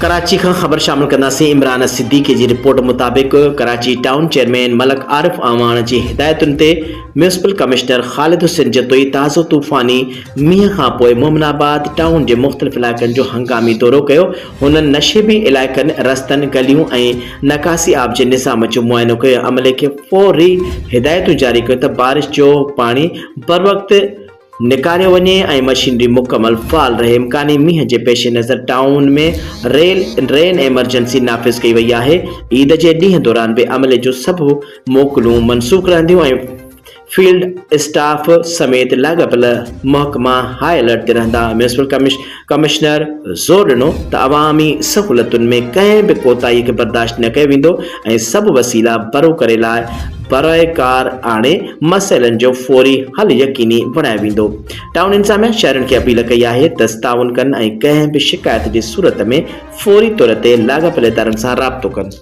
कराची खां ख़बर शामिल कंदासीं। इमरान सिद्दीकी जी रिपोर्ट मुताबिक़ कराची टाउन चेयरमैन मलक आरिफ आवान जी हिदायतुनि ते म्यूनिसिपल कमिश्नर ख़ालिद हुसैन जतोई ताज़ो तूफ़ानी मींहं खां पोइ मोमिनाबाद टाउन जे मुख़्तलिफ़ इलाइक़नि जो हंगामी दौरो कयो। हुननि नशेबी इलाइक़नि, रस्तनि, गलियूं ऐं नकासी आब जे निज़ाम जो मुआइनो कयो। अमले खे फ़ौरी हिदायतूं जारी कयो त बारिश जो पाणी बर वक़्तु निकारियो वञे ऐं मशीनरी मुकमल फ़ाल रहे। इम्कानी मींहं जे पेश नज़र टाउन में रेन एमरजेंसी नाफ़िज़ कई वई आहे। ईद जे ॾींहं दौरान बि अमले जो सभु मोकलूं मनसूख़ रहंदियूं ऐं फील्ड स्टाफ समेत लाॻापियल महकमा हाई अलर्ट ते रहंदा। म्यूनिसिपल कमिश्नर ज़ोर ॾिनो त अवामी सहूलतुनि में कंहिं बि कोताहीअ खे बर्दाश्त न कयो वेंदो ऐं सभु वसीला बरोए कार आणे मसइलनि जो फ़ौरी हल यकीनी बणायो वेंदो। टाउन इंतिज़ामिया शहरनि खे अपील कई आहे त ताउन कनि ऐं कंहिं बि शिकायत जी सूरत में फ़ौरी तौर ते लाॻापियल इदारनि सां राबितो कनि।